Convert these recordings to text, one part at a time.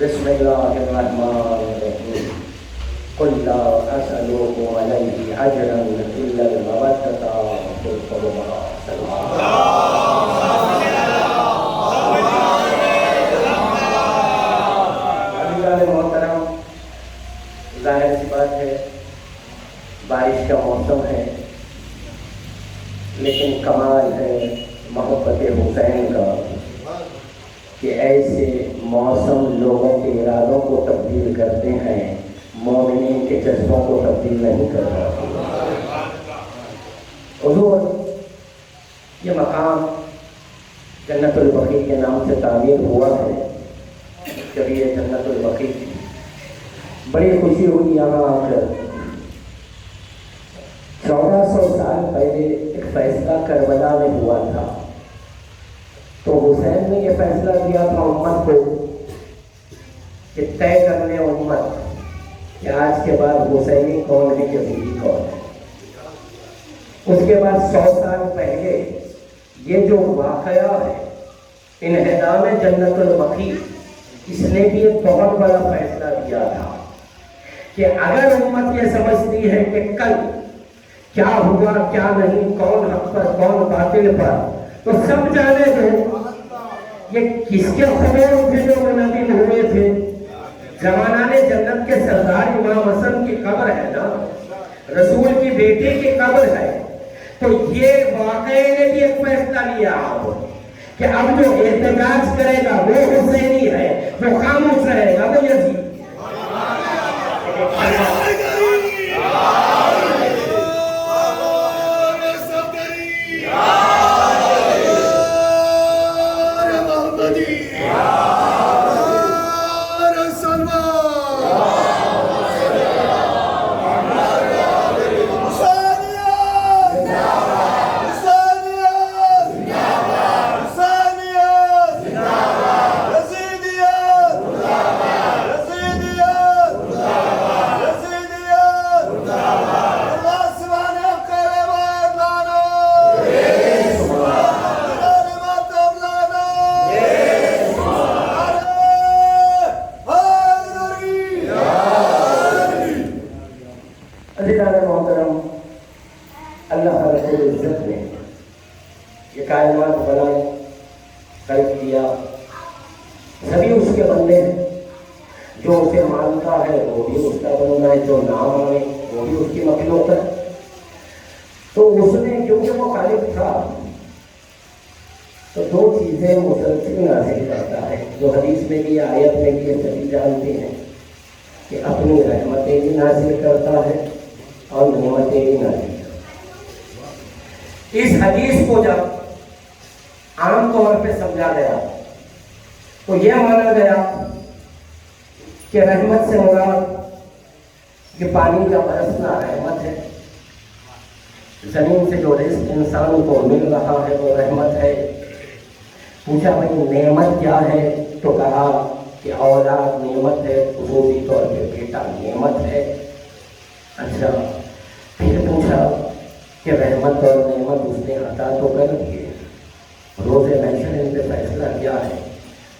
بسم اللہ الرحمن الرحیم قل لا اسألكم علیہ اجرا الا المودۃ فی القربى. عزیزان محترم، ظاہر سی بات ہے بارش کا موسم ہے، لیکن کمال ہے محبت حسین کا کہ ایسے موسم لوگوں کے ارادوں کو تبدیل کرتے ہیں، مومنین کے جذبوں کو تبدیل نہیں کرتا. حضور، یہ مقام جنت البقیع کے نام سے تعمیر ہوا ہے. جب یہ جنت البقیع بڑی خوشی ہوئی یہاں آ کر. 1400 سال پہلے ایک فیصلہ کربلا میں ہوا تھا، تو حسین نے یہ فیصلہ کیا تھا امت کو کہ طے کر لیں امت کہ آج کے بعد حسینی کون ہے، یزیدی کون ہے. اس کے بعد 100 سال پہلے یہ جو واقعہ ہے انہدام جنت البقیع، اس نے بھی ایک بہت بڑا فیصلہ دیا تھا کہ اگر امت یہ سمجھتی ہے کہ کل کیا ہوا کیا نہیں، کون حق پر کون باطل پر، تو سب جانے تھے یہ کس کے خبر تھے جو منعقد ہوئے تھے. زمانہ جنت کے سردار امام حسن کی قبر ہے نا، رسول کی بیٹی کی قبر ہے. تو یہ واقعے نے بھی ایک فیصلہ لیا کہ اب جو احتجاج کرے گا وہ حسینی ہے، جو خاموش رہے گا وہ یزید. اللہ رب العزت نے یہ کائنات بنائے، خلق کیا، سبھی اس کے بندے ہیں. جو اسے مانتا ہے وہ بھی اس کا بندہ ہے، جو نہ مانے وہ بھی اس کی مخلوق ہے. تو اس نے کیونکہ وہ خالق تھا تو 2 چیزیں مسلسل نازل کرتا ہے، جو حدیث میں بھی آیت میں بھی یہ سبھی جانتے ہیں کہ اپنی رحمتیں بھی نازل کرتا ہے اور نعمتیں بھی نازل کرتا ہے. اس حدیث کو جب عام طور پہ سمجھا گیا تو یہ مانا گیا کہ رحمت سے مراد یہ پانی کا برسنا رحمت ہے، زمین سے جو رزق انسان کو مل رہا ہے وہ رحمت ہے. پوچھا بھائی نعمت کیا ہے، تو کہا کہ اولاد نعمت ہے، خصوصی طور پہ بیٹا نعمت ہے. اچھا، پھر پوچھا کہ رحمت اور نعمت اس نے عطا تو کر دیے، روز محشر ان پہ فیصلہ کیا ہے.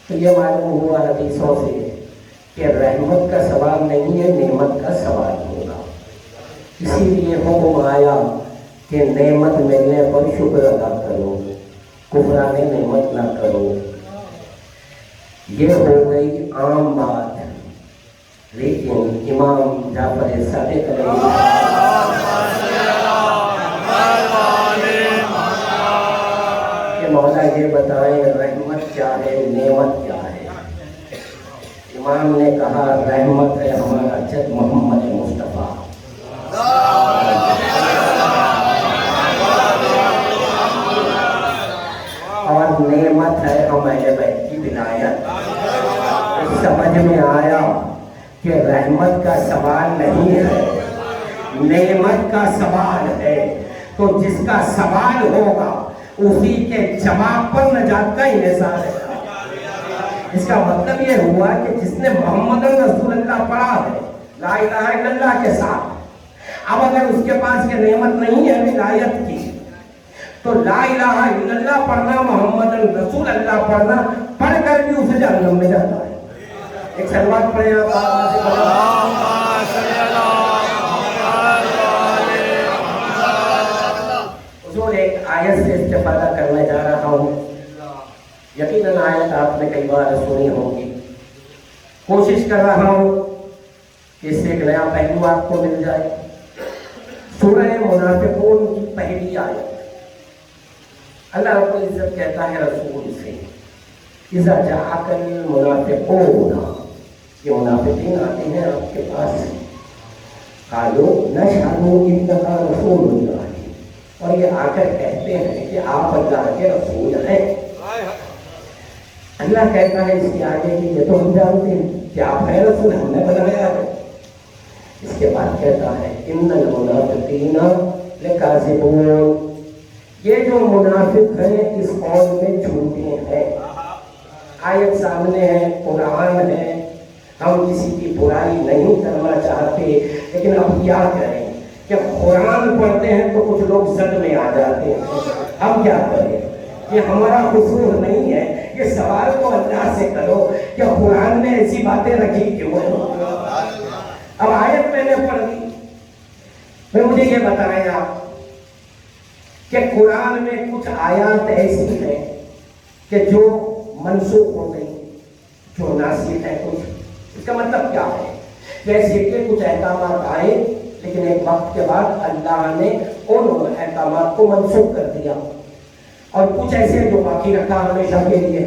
تو یہ معلوم ہوا حدیثوں سے کہ رحمت کا سوال نہیں ہے، نعمت کا سوال ہوگا. اسی لیے حکم آیا کہ نعمت ملنے پر شکر ادا کرو، کفران نعمت نہ کرو. یہ ہو گئی عام بات، لیکن امام جعفر صادق علیہ مولا یہ بتائیں رحمت کیا ہے، نعمت کیا ہے. امام نے کہا رحمت ہے ہمارا جد محمد مصطفیٰ، اور نعمت ہے ہم اہل بیت کی ولایت. سمجھ میں آیا کہ رحمت کا سوال نہیں ہے، نعمت کا سوال ہے. تو جس کا سوال ہوگا اسی کے جواب پر نجات کا انحصار ہے. اس کا مطلب یہ ہوا کہ جس نے محمد رسول اللہ پڑھا ہے لا الہ الا اللہ کے ساتھ، اب اگر اس کے پاس یہ نعمت نہیں ہے ولایت کی، تو لا الہ الا اللہ پڑھنا، محمد رسول اللہ پڑھنا، پڑھ کر بھی اسے جہنم میں جاتا ہے. ایک سلوات پڑھیں آپ آواز سے حضور ایک آیت سے استفادہ کرنے جا رہا ہوں. یقیناً آیت آپ نے کئی بار سنی ہوگی. کوشش کر رہا ہوں کہ اس سے ایک نیا پہلو آپ کو مل جائے. سورہ منافقون کی پہلی آیت. اللہ رب العزت کہتا ہے رسول سے اذا جاءک المنافقون، یہ منافقین آتے ہیں آپ کے پاس، قالوا نشہد انک رسول اللہ، اور یہ آ کر کہتے ہیں کہ آپ اللہ کے رسول ہیں. اللہ کہتا ہے اس کے آگے کہ یہ تو ہم جانتے ہیں کہ آپ ہیں رسول، ہم نے بنایا ہے. اس کے بعد کہتا ہے ان المنافقین لکاذبون، یہ جو منافق ہیں اس قول میں جھوٹے ہیں. آیت سامنے ہے، قرآن ہے، ہم کسی کی برائی نہیں کرنا چاہتے، لیکن اب کیا کریں کہ قرآن پڑھتے ہیں تو کچھ لوگ زد میں آ جاتے ہیں. ہم کیا کریں؟ یہ ہمارا قصور نہیں ہے. یہ سوال کو اللہ سے کرو کہ قرآن میں ایسی باتیں رکھی کیوں ہیں. اب آیت میں نے پڑھ دی، پھر مجھے یہ بتائیں آپ کہ قرآن میں کچھ آیات ایسی ہیں کہ جو منسوخ ہو گئی، جو ناسخ ہے کچھ. اس کا مطلب کیا ہے؟ جیسے کہ کچھ احکامات آئے لیکن ایک وقت کے بعد اللہ نے ان احکامات کو منسوخ کر دیا، اور کچھ ایسے جو باقی رکھا ہمیشہ کے لیے.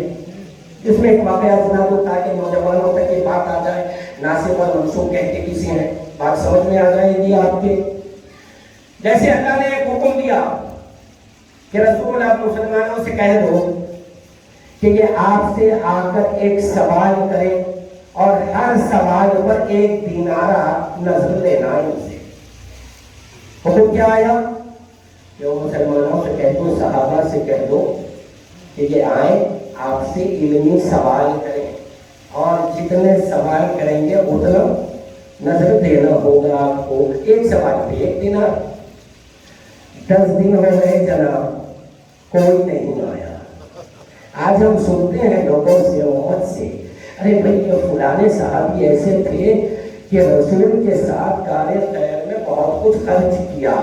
اس میں ایک واقعہ سنا دو تاکہ نوجوانوں تک یہ بات آ جائے. ناسخ اور منسوخ کہتے کسی ہیں، بات سمجھ میں آ جائے گی آپ کے. جیسے اللہ نے ایک حکم دیا کہ رسول آپ مسلمانوں سے کہہ دو کہ یہ آپ سے آ کر ایک سوال کرے اور ہر سوال پر 1 دینارہ نظر دینا ہے اسے. حکم کیا آیا کہ وہ مسلمانوں سے کہہ دو، صحابہ سے کہہ دو کہ یہ آئیں آپ سے علمی سوال کریں، اور جتنے سوال کریں گے اتنا نظر دینا ہوگا آپ کو. ایک سوال پہ 1 دینار. 10 دن ہو گئے جناب، کوئی نہیں آیا. آج ہم سنتے ہیں لوگوں سے، امت سے، ارے بھائی یہ فلانے صحابی ایسے تھے کہ رسول کے ساتھ کار خیر میں بہت کچھ خرچ کیا.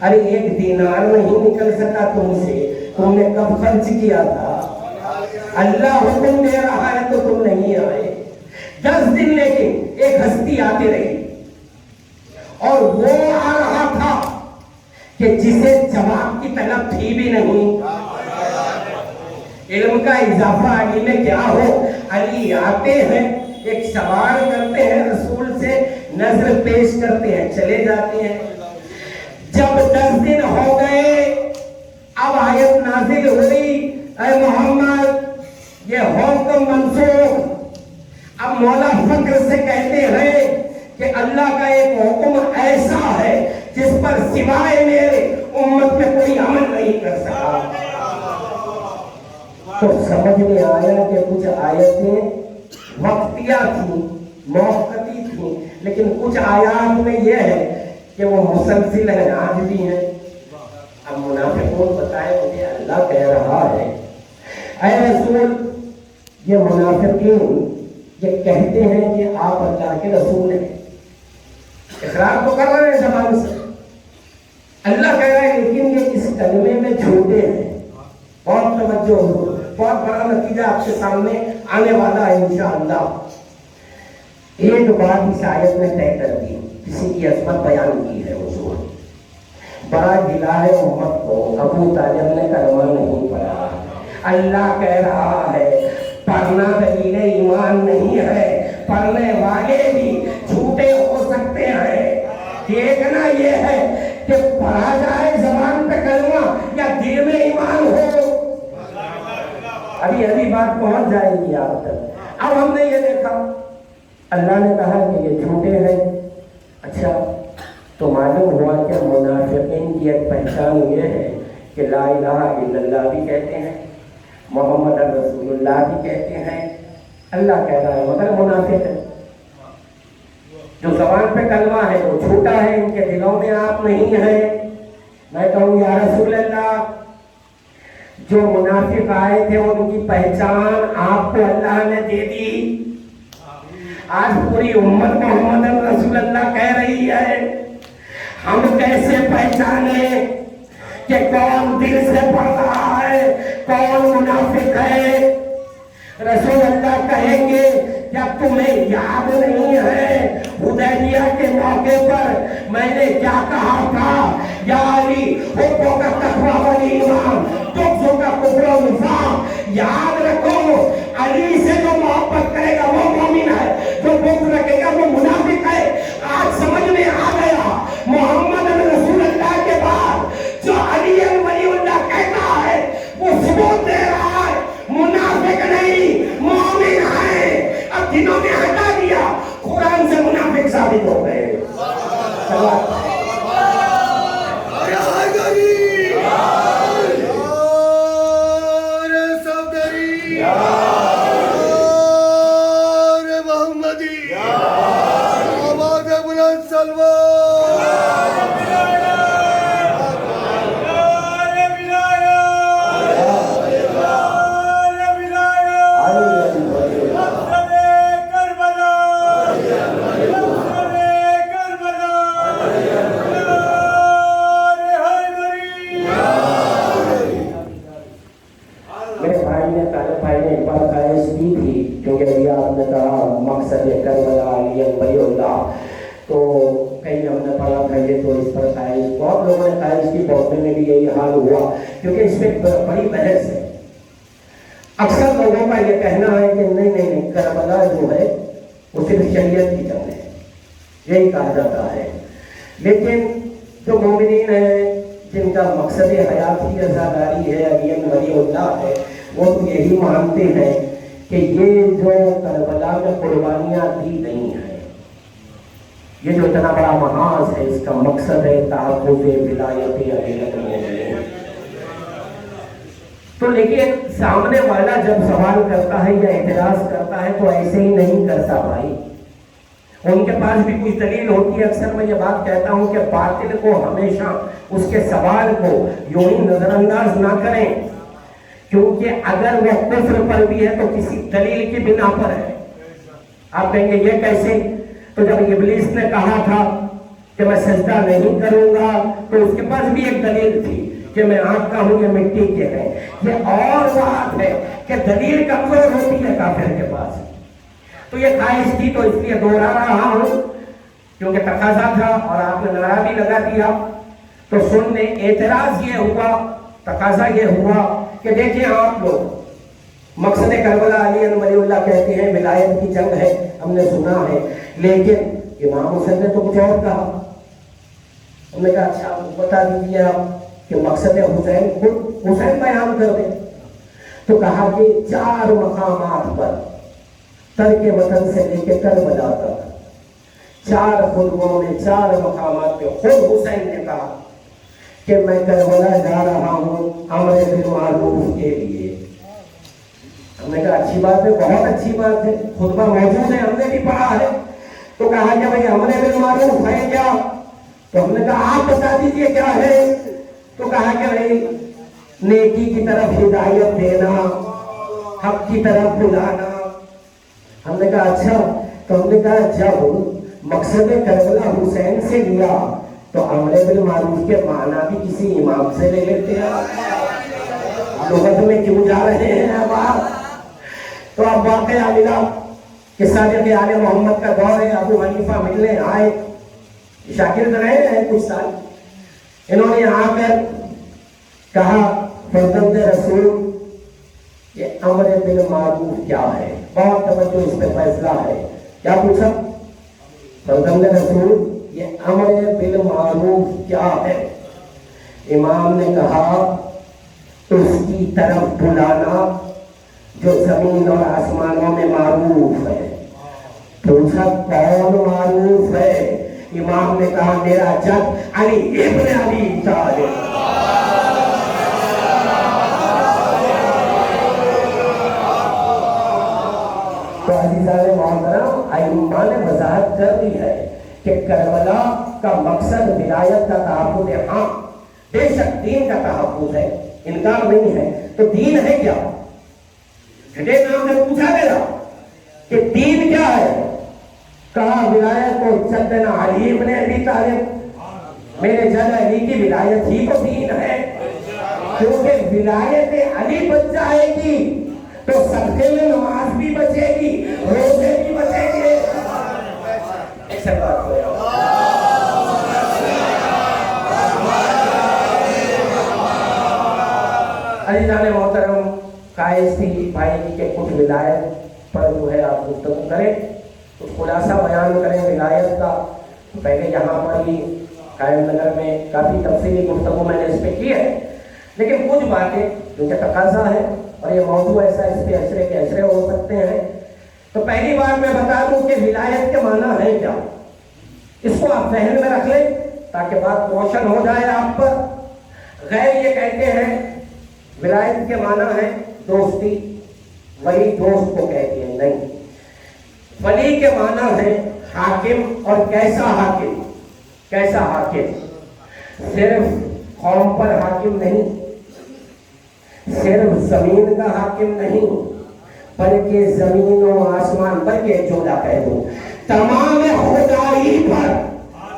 ارے 1 دینار نہیں نکل سکا تم سے، تم نے کب خرچ کیا تھا؟ اللہ حکم دے رہا ہے تو تم نہیں آئے. 10 دن لیکن ایک ہستی آتی رہی، اور وہ آ رہا تھا کہ جسے جواب کی طلب تھی بھی نہیں. علم کا اضافہ علی میں کیا ہو، علی آتے ہیں، ایک سوال کرتے ہیں، رسول سے نظر پیش کرتے ہیں، چلے جاتے ہیں. جب 10 دن ہو گئے اب آیت نازل ہوئی، اے محمد یہ حکم منسوخ. اب مولا فخر سے کہتے ہیں کہ اللہ کا ایک حکم ایسا ہے جس پر سوائے میرے امت میں کوئی عمل نہیں کر سکا. تو سمجھ میں آیا کہ کچھ آیتیں وقتیہ تھیں، موقتی تھیں، لیکن کچھ آیات میں یہ ہے کہ وہ مسلسل ہیں، آج بھی ہیں. اب منافقون بتائے مجھے اللہ کہہ رہا ہے اے رسول، یہ منافقین یہ کہتے ہیں کہ آپ اللہ کے رسول ہیں، اقرار تو کر رہے ہیں زبان سے. اللہ کہہ رہا ہے لیکن یہ اس کلمے میں جھوٹے ہیں. بہت توجہ ہو، بہت بڑا نتیجہ آپ کے سامنے آنے والا ہے انشاءاللہ. ایک بات اس آیت میں طے کر دی، کسی کی عظمت بیان کی ہے حضور. بڑا گلا ہے امت کو، ابو طالب نے کلمہ نہیں پڑھا. اللہ کہہ رہا ہے پڑھنا دلیل ایمان نہیں ہے، پڑھنے والے بھی جھوٹے ہو سکتے ہیں. دیکھنا یہ ہے کہ پڑھا جائے زبان پہ کلمہ یا دل میں ایمان ہو. ابھی بات پہنچ جائے گی آپ تک. اب ہم نے یہ دیکھا اللہ نے کہا کہ یہ جھوٹے ہیں. اچھا تو معلوم ہوا کہ منافقین کی ایک پہچان یہ ہے کہ لا الہ الا اللہ بھی کہتے ہیں، محمد رسول اللہ بھی کہتے ہیں. اللہ کہہ رہا ہے مگر منافق ہے. جو زبان پہ کلمہ ہے وہ جھوٹا ہے، ان کے دلوں میں آپ نہیں ہیں. میں کہوں یا رسول اللہ، جو منافق آئے تھے ان کی پہچان آپ کو اللہ نے دے دی. آج پوری امت محمد رسول اللہ کہہ رہی ہے. ہم کیسے پہچانے کہ کون دل سے پڑھ رہا ہے, کون منافق ہے؟ رسول اللہ کہیں گے جب تمہیں یاد نہیں ہے حدیبیہ کے موقع پر میں نے کیا کہا تھا, یا علی حبوں کا تقویٰ والایمان تغضوں کا کفر و نفاق. یاد رکھو علی سے جو محبت کرے گا وہ مومن ہے, جو بغض رکھے گا وہ منافق ہے. آج سمجھ میں آ گیا محمد رسول اللہ کے بعد جو علی ولی اللہ کہتا ہے وہ ثبوت دے رہا ہے منافق نہیں مومن ہے. اب جنہوں نے ہٹا دیا قرآن سے منافق ثابت ہو گئے. مقصد کربلا علی ولی اللہ, تو کہیں ہم نے پڑھا تھا یہ تو اس پر خواہش, بہت لوگوں نے خواہش کی, بہت میں بھی یہی حال ہوا کیونکہ اس میں بڑی بحث ہے. اکثر لوگوں کا یہ کہنا ہے کہ نہیں کربلا جو ہے وہ صرف شریعت کی جنگ ہے, یہی کہا جاتا ہے. لیکن جو مومنین ہیں جن کا مقصد حیاتی رضاداری ہے, علی ولی اللہ ہے, وہ تو یہی مانتے ہیں کہ یہ جو کربلا میں قربانیاں دی گئی ہیں, یہ جو اتنا بڑا محاذ ہے, اس کا مقصد ہے تحفظ ولایت علی المومنین. تو لیکن سامنے والا جب سوال کرتا ہے یا اعتراض کرتا ہے تو ایسے ہی نہیں کرتا بھائی, ان کے پاس بھی کچھ دلیل ہوتی ہے. اکثر میں یہ بات کہتا ہوں کہ باطل کو ہمیشہ اس کے سوال کو یوں ہی نظر انداز نہ کریں, کیونکہ اگر وہ کفر پر بھی ہے تو کسی دلیل کی بنا پر ہے. آپ کہیں گے یہ کیسے؟ تو جب ابلیس نے کہا تھا کہ میں سجدہ نہیں کروں گا تو اس کے پاس بھی ایک دلیل تھی کہ میں آگ کا ہوں, یہ مٹی کے ہے. یہ اور بات ہے کہ دلیل کمزور ہوتی ہے کافر کے پاس. تو یہ خواہش تھی تو اس لیے دوہرا رہا ہوں کیونکہ تقاضا تھا اور آپ نے نعرہ بھی لگا دیا. تو سننے اعتراض یہ ہوا, تقاضا یہ ہوا کہ دیکھیں آپ لوگ مقصد کربلا علی ولی اللہ کہتے ہیں ولایت کی جنگ ہے, ہم نے سنا ہے, لیکن امام حسین نے تو کچھ اور کہا. ہم نے کہا اچھا بتا دیجیے آپ کہ مقصد حسین خود حسین بیان کر دیں. تو کہا کہ 4 مقامات پر ترک وطن سے لے کے کربلا تک 4 خطبوں میں 4 مقامات پہ خود حسین نے کہا کہ میں کربلا جا رہا ہوں امر بالمعروف کے لیے. ہم نے کہا اچھی بات ہے, بہت اچھی بات ہے, خطبہ موجود ہے, ہم نے بھی پڑھا ہے. تو کہا کہ بھائی امر بالمعروف ہے کیا؟ تو ہم نے کہا آپ بتا دیجئے کیا ہے. تو کہا کہ بھائی نیکی کی طرف ہدایت دینا, حق کی طرف بلانا. ہم نے کہا اچھا. تو ہم نے کہا جب مقصد کربلا حسین سے لیا تو امر بالمعروف کے معنی بھی کسی امام سے لے لیتے ہیں. لغت میں کیوں جا رہے ہیں اب آپ؟ تو اب واقعہ ملا کہ صادق آل محمد کا دور ہے, ابو حنیفہ ملنے آئے, شاگرد رہے ہیں کچھ سال. انہوں نے آ کر کہا فرزند رسول یہ امر بالمعروف کیا ہے؟ بہت توجہ اس پہ فیصلہ ہے. کیا پوچھا؟ فرزند رسول یہ امر بالمعروف کیا ہے؟ امام نے کہا اس کی طرف بلانا جو زمین اور آسمانوں میں معروف ہے. پوچھا کون معروف ہے؟ امام نے کہا میرا جد علی ابن ابی طالب. تو عزیزان محترم ائمہ نے وضاحت کر دی ہے کہ کربلا کا مقصد ولایت کا تحفظ ہے. ہاں بے شک دین کا تحفظ ہے, انکار نہیں ہے. تو دین ہے کیا؟ گھٹے نام نے پوچھا میرا کہ دین کیا ہے؟ کہا ولایت کو عزت دینا علی ابن ابی طالب، میرے جد علی کی ولایت ہی تو دین ہے، کیونکہ ولایت علی بچ جائے گی تو صدقے میں نماز بھی بچے گی، روزے بھی بچے گی۔ ایسے بات ہو عزیزان محترم، خواہش تھی بھائی کہ کچھ ولایت پر جو ہے آپ گفتگو کریں، کچھ خلاصہ بیان کریں ولایت کا۔ پہلے یہاں پر ہی قائم نگر میں کافی تفصیلی گفتگو میں نے اس پہ کی ہے، لیکن کچھ باتیں جو کہ تقاضا ہے اور یہ موضوع ایسا اس پہ اشرے کے اشرے ہو سکتے ہیں۔ تو پہلی بات میں بتا دوں کہ ولایت کے معنی ہے کیا، اس کو آپ ذہن میں رکھ لیں تاکہ بات روشن ہو جائے آپ پر۔ غیر یہ کہتے ہیں ولایت کے معنی ہے دوستی، ولی دوست کو کہتے ہیں، نہیں، ولی کے معنی ہے حاکم، اور کیسا حاکم؟ کیسا حاکم؟ صرف قوم پر حاکم نہیں، صرف زمین کا حاکم نہیں، بلکہ زمین و آسمان، بلکہ ایک جملہ کہہ دوں، تمام خدائی پر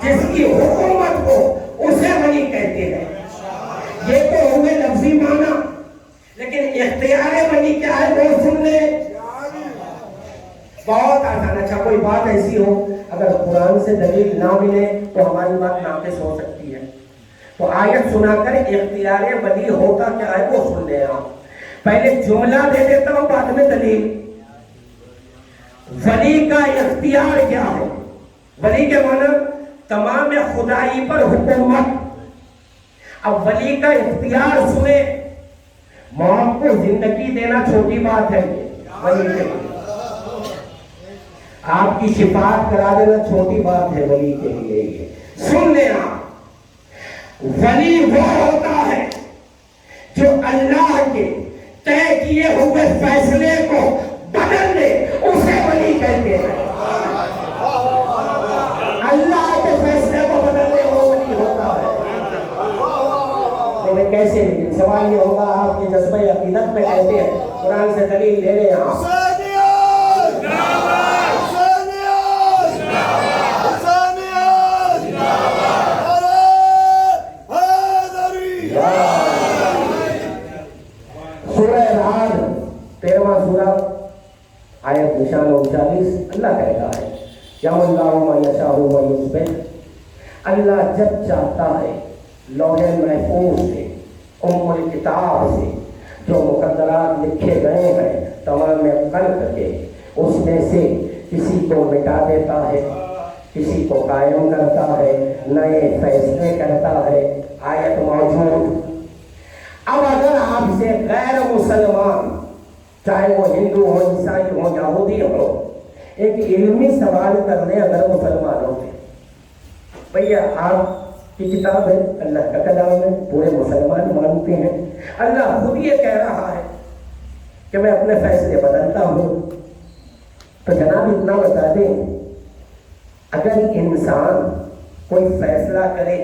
جس کی حکومت ہو اسے ولی کہتے ہیں۔ یہ تو ہوئے لفظی معنی، لیکن اختیار ولی کیا ہے وہ سن لیں۔ بہت آسان۔ اچھا کوئی بات ایسی ہو اگر قرآن سے دلیل نہ ملے تو ہماری بات ناقص ہو سکتی ہے، تو آیت سنا کر اختیار ولی ہوتا کیا ہے وہ سن لیں آپ۔ پہلے جملہ دے دیتا ہوں، بعد میں دلیل۔ ولی کا اختیار کیا ہے؟ ولی کے معنی تمام خدائی پر حکومت۔ اب ولی کا اختیار سنے، موت کو زندگی دینا چھوٹی بات ہے، ولی کے لیے آپ کی شفاعت کرا دینا چھوٹی بات ہے ولی کے لیے۔ یہ سن لیں آپ، ولی وہ ہوتا ہے جو اللہ کے طے کیے ہوئے فیصلے کو بدل دے، اسے ولی کہتے ہیں۔ اللہ کے فیصلے کو بدل دے وہ ولی ہوتا ہے۔ لیکن کیسے؟ لیکن سوال یہ ہوگا آپ کے جذبہ عقیدت پہ کہتے ہیں، قرآن سے دلیل لے لیں آپ۔ سورہ رعد 13واں سورہ آیت نشان 39، اللہ کہتا ہے یَعْلَمُ اللَّهُ مَا يَشَاءُ وَيُثْبِتُ، اللہ جب چاہتا ہے لوح محفوظ سے، ام الکتاب سے جو مقدرات لکھے گئے ہیں تمام خلق کے، اس میں سے کسی کو مٹا دیتا ہے، کسی کو قائم کرتا ہے، نئے فیصلے کرتا ہے۔ آیت موجود۔ اب اگر آپ سے غیر مسلمان، چاہے وہ ہندو ہو، عیسائی ہو، یہودی ہو، ایک علمی سوال کرنے اگر مسلمانوں سے، بھیا آپ کی کتاب ہے، اللہ کا کلام ہے، پورے مسلمان مانتے ہیں، اللہ خود یہ کہہ رہا ہے کہ میں اپنے فیصلے بدلتا ہوں، تو جناب اتنا بتا دیں، اگر انسان کوئی فیصلہ کرے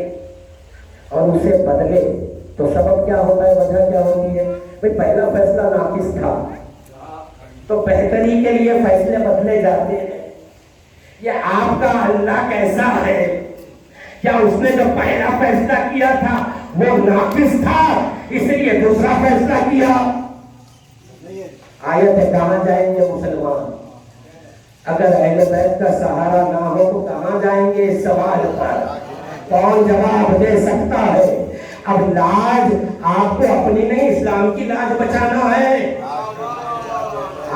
اور اسے بدلے تو سبب کیا ہوتا ہے، وجہ کیا ہوتی ہے؟ بھئی پہلا فیصلہ ناقص تھا تو بہتری کے لیے فیصلے بدلے جاتے ہیں۔ یہ آپ کا اللہ کیسا ہے؟ کیا اس نے جو پہلا فیصلہ کیا تھا وہ ناقص تھا اس لیے دوسرا فیصلہ کیا؟ آیت ہے کہاں جائیں گے مسلمان؟ اگر اہل بیت کا سہارا نہ ہو تو کہاں جائیں گے؟ اس سوال پر کون جواب دے سکتا ہے؟ اب لاج آپ کو اپنی نہیں، اسلام کی لاج بچانا ہے۔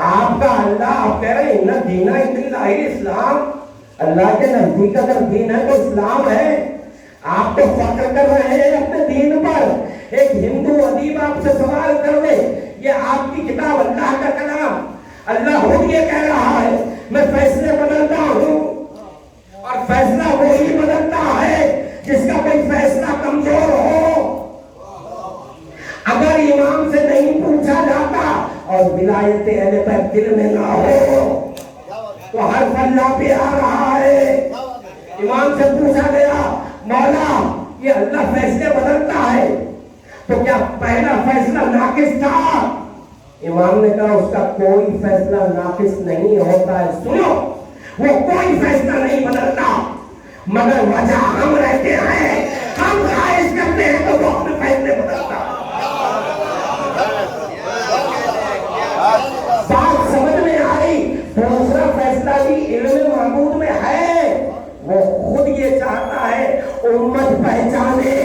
آپ کا اللہ، آپ کہہ رہے ہیں نہ دین عند اللہ اسلام، اللہ کے نزدیک اگر دین ہے تو اسلام ہے۔ آپ تو فخر کر رہے ہیں اپنے دین پر۔ ایک ہندو ادیب آپ سے سوال کر لے، یہ آپ کی کتاب اللہ کا کلام، اللہ خود یہ کہہ رہا ہے میں فیصلے بدلتا ہوں، اور فیصلہ وہی بدلتا ہے جس کا کوئی فیصلہ کمزور ہو۔ اگر امام سے نہیں پوچھا جاتا اور ولایت اہل بیت دل میں نہ ہو تو ہر اللہ پہ آ رہا ہے۔ امام سے پوچھا گیا مولا یہ اللہ فیصلے بدلتا ہے تو کیا پہلا فیصلہ ناقص تھا؟ امام نے کہا اس کا کوئی فیصلہ ناقص نہیں ہوتا ہے۔ سنو، وہ کوئی فیصلہ نہیں بدلتا، مگر وجہ ہم رہتے ہیں، ہم خواہش کرتے ہیں تو وہ اپنے فیصلے بدلتا۔ بات سمجھ میں آئی؟ دوسرا فیصلہ بھی علم محمود میں ہے، وہ خود یہ چاہتا ہے امت پہچانے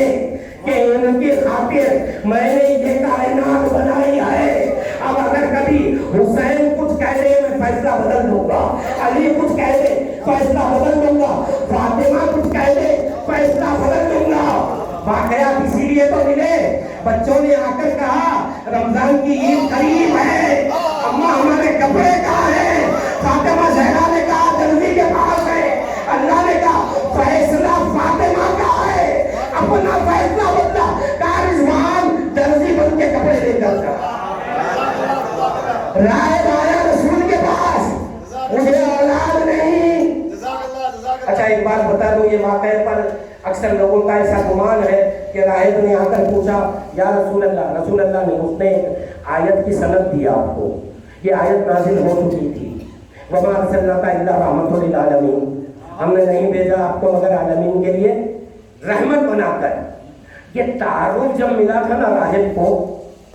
کہ ان کی خاطر میں نے یہ کائنات بنائی ہے۔ اب اگر کبھی حسین کچھ کہہ دے میں فیصلہ بدل دوں گا، علی کچھ کہہ دے فیصلہ بدل دوں گا، فاطمہ کچھ کہہ دے فیصلہ بدل دوں گا۔ واقعات اسی لیے تو ملے، بچوں نے آ کر کہا رمضان کی عید قریب ہے، اماں ہمارے کپڑے کہاں ہیں؟ فاطمہ زہرا نے کہا درزی کے پاس ہے۔ اللہ نے کہا فیصلہ فاطمہ کا ہے، اپنا فیصلہ بدلا، کہا رضوان درزی بن کے کپڑے لے کر جا۔ رائے آیا رسول کے پاس، مجھے اولاد نہیں۔ اچھا ایک بات بتا دوں، یہ واقعے پر اکثر لوگوں کا ایسا گمان ہے کہ راہب نے آ کر پوچھا یا رسول اللہ، رسول اللہ نے اس نے ایک آیت کی سند دی آپ کو، یہ آیت نازل ہو چکی تھی، وَمَا أَرْسَلْنَاكَ إِلَّا رَحْمَةً لِلْعَالَمِينَ، ہم نے نہیں بھیجا آپ کو مگر عالمین کے لیے رحمت بنا کر۔ یہ تعارف جب ملا تھا نا راہب کو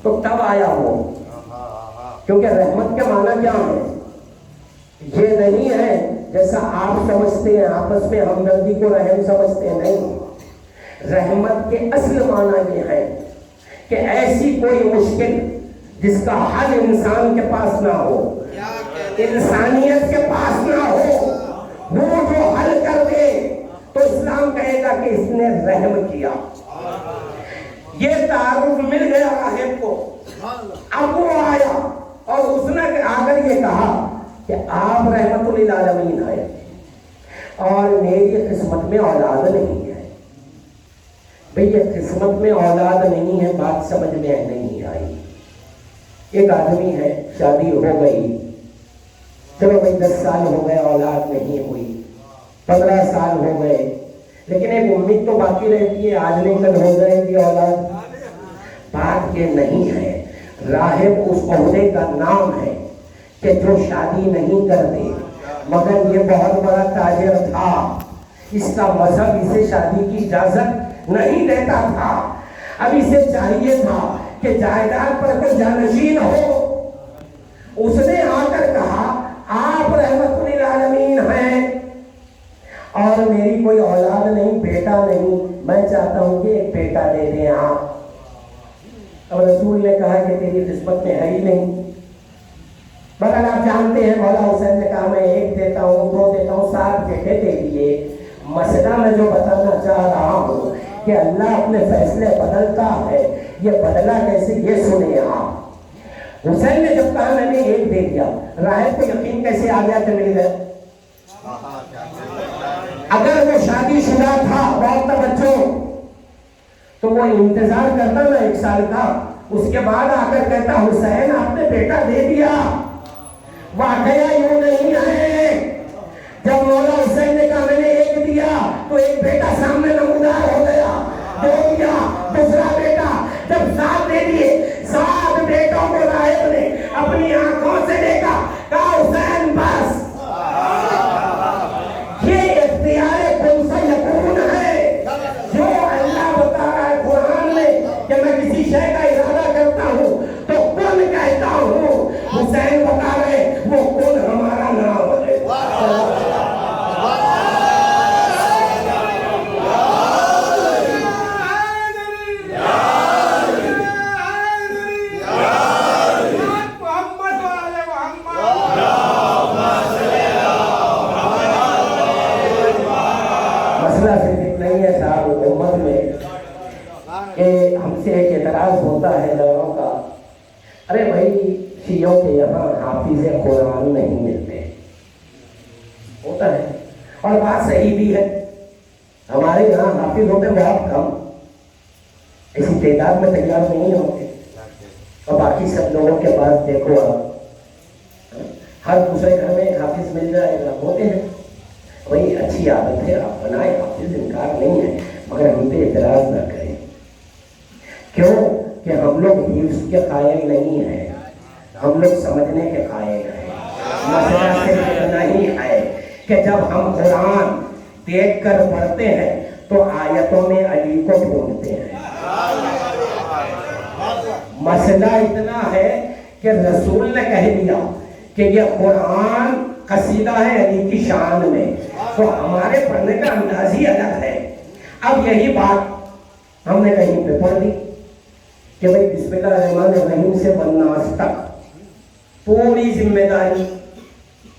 تو تب آیا وہ، کیونکہ رحمت کے معنی کیا ہے؟ یہ نہیں ہے جیسا آپ سمجھتے ہیں آپس میں ہمدردی کو رحم سمجھتے ہیں، نہیں، رحمت کے اصل معنی یہ ہے کہ ایسی کوئی مشکل جس کا حل انسان کے پاس نہ ہو، انسانیت کے پاس نہ ہو، وہ جو حل کر دے تو اسلام کہے گا کہ اس نے رحم کیا۔ یہ تعارف مل گیا راہب کو، اب وہ آیا اور اس نے آ کر یہ کہا کہ آپ رحمت للعالمین ہیں اور میری قسمت میں اولاد نہیں ہے۔ بھئی یہ قسمت میں اولاد نہیں ہے بات سمجھ میں نہیں آئی۔ ایک آدمی ہے، شادی ہو گئی، چلو بھئی 10 سال ہو گئے اولاد نہیں ہوئی، 15 سال ہو گئے، لیکن ایک امید تو باقی رہتی ہے آج نہیں کل ہو جائے گی اولاد۔ بات یہ نہیں ہے، راہب اس عہدے کا نام ہے کہ جو شادی نہیں کرتے، مگر یہ بہت بڑا تاجر تھا، اس کا مذہب اسے شادی کی اجازت نہیں دیتا تھا۔ اب اسے چاہیے تھا کہ جائیداد پر کوئی جانشین ہو۔ اس نے آ کر کہا آپ رحمت للعالمین ہیں اور میری کوئی اولاد نہیں، بیٹا نہیں، میں چاہتا ہوں کہ ایک بیٹا دے دیں آپ۔ اب رسول نے کہا کہ تیری قسمت میں ہے ہی نہیں، مگر آپ جانتے ہیں مولا حسین نے کہا میں 1 دیتا ہوں، 2 دیتا ہوں، 7 بیٹے دے دیے۔ مسئلہ میں جو بتانا چاہ رہا ہوں کہ اللہ اپنے فیصلے بدلتا ہے، یہ بدلا کیسے یہ سنیں آپ۔ حسین نے جب کہا میں نے 1 دے دیا، راہب کو یقین کیسے آ گیا کہ مل گئے؟ اگر وہ شادی شدہ تھا بہت توجہ تو وہ انتظار کرتا نا 1 سال کا، اس کے بعد آ کر کہتا حسین آپ نے بیٹا دے دیا۔ واقعہ یوں نہیں ہے، جب مولا حسین نے کہا میں نے 1 دیا تو ایک بیٹا سامنے نمودار ہو گیا، 2 دیا، دوسرا بیٹا، جب 7 دے دیے، 7 بیٹوں کو راہب نے اپنی آنکھوں سے دیکھا، کہا حسین بس۔ یہ اختیار کن فیکون ہے جو اللہ بتا رہا ہے قرآن میں کہ میں کسی شے کا ارادہ کرتا ہوں تو کن کہتا ہوں۔ حسین بتا رہے وہ کن ہمارا نام ہے۔ مسئلہ صرف اتنا ہی ہے صاحب امت میں کہ ہم سے ایک اعتراض ہوتا ہے لوگوں کا، ارے بھائی شیعوں کے یہاں حافظ قرآن نہیں ملتے، ہوتا ہے اور بات صحیح بھی ہے، ہمارے یہاں حافظ ہوتے بہت کم، ایسی تعداد میں تیار نہیں ہوتے، اور باقی سب لوگوں کے پاس دیکھو آپ ہر دوسرے گھر میں ایک حافظ مل جائے گا، ہوتے ہیں، وہی اچھی عادت ہے آپ بنائیں، حافظ انکار نہیں ہے، مگر ہم پہ اعتراض نہ کریں، کیوں کہ ہم لوگ حفظ کے قائل نہیں ہیں، ہم لوگ سمجھنے کے قائل ہیں۔ مسئلہ صرف اتنا ہی ہے کہ جب ہم قرآن دیکھ کر پڑھتے ہیں تو آیتوں میں علی کو ڈھونڈتے ہیں. مسئلہ اتنا ہے کہ رسول نے کہہ دیا کہ یہ قرآن قصیدہ ہے علی کی شان میں، تو ہمارے پڑھنے کا انداز ہی الگ ہے. اب یہی بات ہم نے کہیں پہ پڑھ دی کہ بھئی بسم اللہ الرحمن الرحیم سے والناس تک پوری ذمہ داری،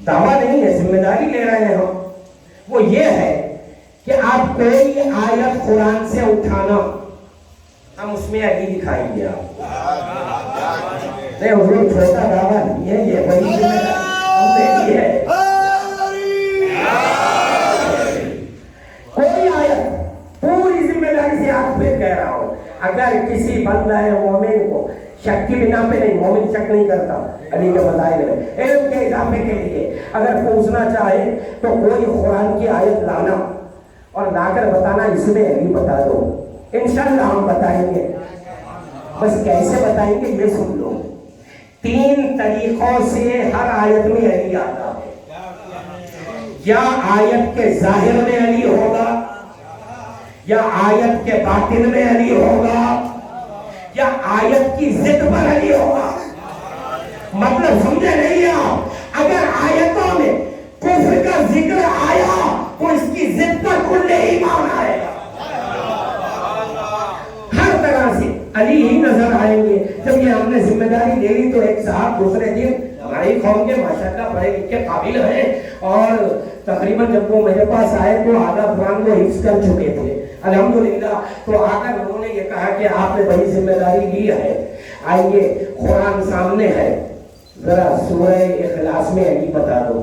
دعویٰ نہیں ہے، ذمہ داری لے رہے ہیں ہم. وہ یہ ہے کہ آپ کوئی آیت قرآن سے اٹھانا، ہم اس میں علی دکھائیں گے. آپ نہیں حضور چھوٹا دعویٰ نہیں ہے، یہ بڑی ذمہ داری ہم نے لی ہے. کوئی آیت پوری ذمہ داری سے آپ پہ کہہ رہا ہوں. اگر کسی بندہ مومن کو شک کی بنا پہ نہیں، مومن شک نہیں کرتا علی کے فضائل میں، علم کے اضافے کے لیے اگر پوچھنا چاہے تو کوئی قرآن کی آیت لانا اور لا کر بتانا اس میں علی بتا دو، انشاءاللہ ہم بتائیں گے. بس کیسے بتائیں گے یہ سن لو. 3 طریقوں سے ہر آیت میں علی آتا ہے. یا آیت کے ظاہر میں علی ہوگا، یا آیت کے باطن میں علی ہوگا، یا آیت کی ضد پر علی ہوگا. مطلب سمجھے نہیں آپ؟ اگر آیتوں میں کفر کا ذکر آیا تو اس کی ضد پر کل ایمان آئے گا. ہر طرح سے علی ہی نظر آئیں گے. جب یہ ہم نے ذمہ داری لے لی تو ایک صاحب دوسرے دن ہماری قوم کے ماشاءاللہ پڑھے لکھے قابل ہیں، اور تقریباً جب وہ میرے پاس آئے تو آدھا قرآن وہ حفظ کر چکے تھے الحمدللہ. تو آ کر انہوں نے یہ کہا کہ آپ نے بڑی ذمہ داری لی ہے. آئیے قرآن سامنے ہے، ذرا سورہ اخلاص میں علی بتا دو.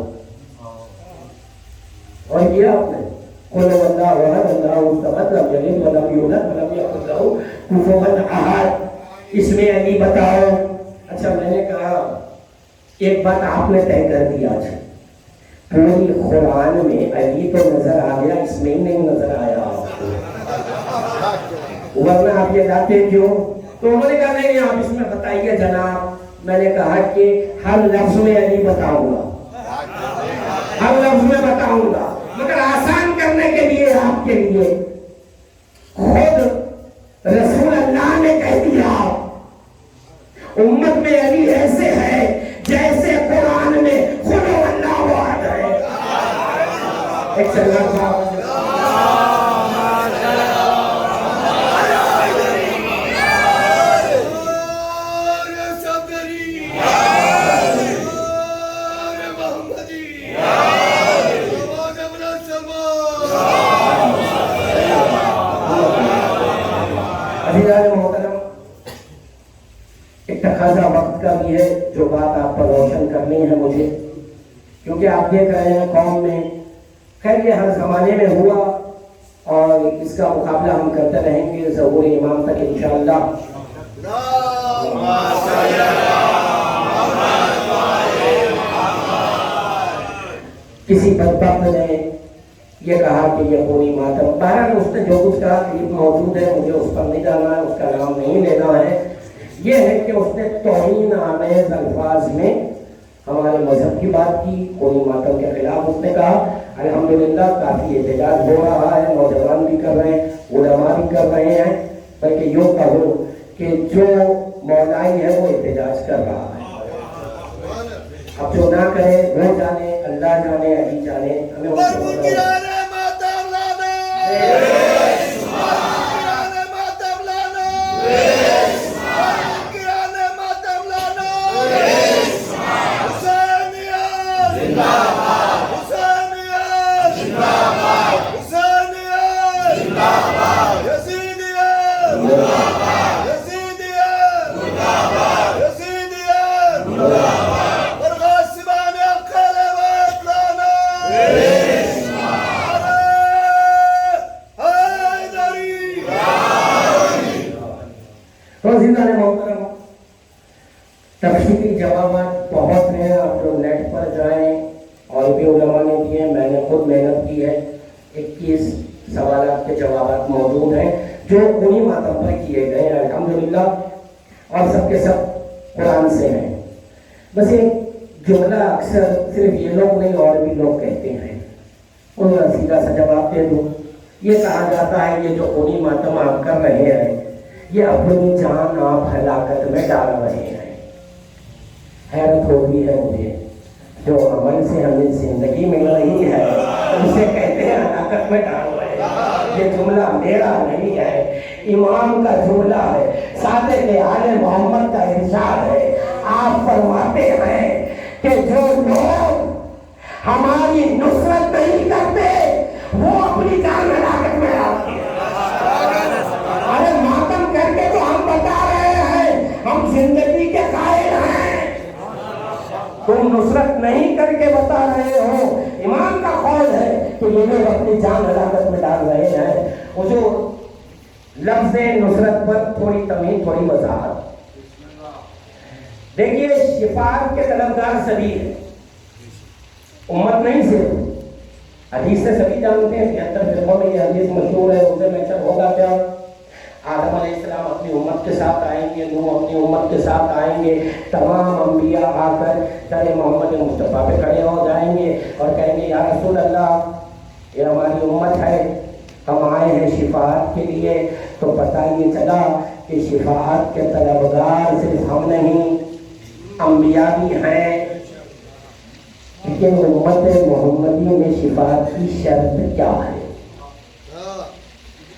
اور یہ آپ نے قل هو اللہ احد اللہ الصمد لم یلد ولم یولد ولم یکن لہ کفوا احد، اس میں علی بتاؤ. اچھا میں نے کہا ایک بات آپ نے طے کر دی، آج پوری قرآن میں علی تو نظر آ گیا، اس میں ہی نہیں نظر آیا آپ کو، ورنہ آپ یہ جاتے کیوں؟ تو انہوں نے کہا نہیں آپ اس میں بتائیے جناب. میں نے کہا کہ ہر لفظ میں علی بتاؤں گا، ہر لفظ میں بتاؤں گا، مگر آسان کرنے کے لیے آپ کے لیے خود رسول اللہ نے کہہ دیا امت میں علی ایسے ہے جیسے قرآن میں قل هو اللہ احد ہے. ایک سلام صاحب محترم. ایک تقاضا وقت کا بھی ہے، جو بات آپ پر روشن کرنی ہے مجھے، کیونکہ آپ دیکھ رہے ہیں قوم میں، خیر یہ ہر زمانے میں ہوا اور اس کا مقابلہ ہم کرتے رہیں گے ظہور امام تک انشاءاللہ. کسی بدبخت نے یہ کہا کہ یہ پوری ماتم، بہرحال اس نے جو کچھ کہا کلپ موجود ہے، مجھے اس پر نہیں جانا ہے، اس کا نام نہیں لینا ہے. یہ ہے کہ اس نے توہین آمیز الفاظ میں ہمارے مذہب کی بات کی، پوری ماتم کے خلاف اس نے کہا. الحمدللہ کافی احتجاج ہو رہا ہے، نوجوان بھی کر رہے ہیں، علماء بھی کر رہے ہیں، بلکہ یوں کہو کہ جو مولائی ہے وہ احتجاج کر رہا ہے. اب جو نہ کرے وہ جانے، اللہ جانے، علی جانے. ہمیں تفصیلی جوابات بہت ہیں، آپ لوگ نیٹ پر جائیں، اور بھی علماء نے دیے، میں نے خود محنت کی ہے. 21 سوالات کے جوابات موجود ہیں جو انہی ماتم پر کیے گئے ہیں الحمدللہ، اور سب کے سب قرآن سے ہیں. بس ایک جملہ اکثر صرف یہ لوگ نہیں اور بھی لوگ کہتے ہیں انہیں سیدھا سا جواب دے دوں، یہ کہا جاتا ہے یہ جو خونی ماتم آپ کر رہے ہیں یہ اپنی جان آپ ہلاکت میں ڈال رہے ہیں۔ حیرت ہوتی ہے مجھے، جو عمل سے ہمیں زندگی مل رہی ہے اسے کہتے ہیں ہلاکت میں ڈال رہے ہیں۔ یہ جملہ میرا نہیں ہے، امام کا جملہ ہے، صادق آل محمد کا ارشاد ہے۔ آپ فرماتے ہیں کہ جو لوگ ہماری نصرت نہیں کرتے وہ اپنی جان ہلاکت میں ڈالتے ہیں۔ ارے ماتم کر کے تو ہم بتا رہے ہیں ہم زندگی کے قائل ہیں، تم نصرت نہیں کر کے بتا رہے ہو۔ امام کا قول ہے کہ یہ لوگ اپنی جان ہلاکت میں ڈال رہے ہیں۔ وہ جو لفظ نصرت پر تھوڑی تمہید، تھوڑی وضاحت دیکھیے، شفاعت کے طلبگار سبھی ہیں، امت نہیں صرف۔ حدیث سے سبھی جانتے ہیں، 73 فرقوں میں یہ حدیث مشہور ہے، اسے مینشن ہوگا کیا؟ آدم علیہ السلام اپنی امت کے ساتھ آئیں گے، نوح اپنی امت کے ساتھ آئیں گے، تمام انبیاء آ کر در محمد مصطفیٰ پہ کھڑے ہو جائیں گے اور کہیں گے یا رسول اللہ یہ ہماری امت ہے، ہم آئے ہیں شفاعت کے لیے۔ تو پتہ یہ چلا کہ شفاعت کے طلبگار صرف ہم نہیں، انبیاء بھی ہیں۔ لیکن امت محمدی میں شفاعت کی شرط کیا ہے؟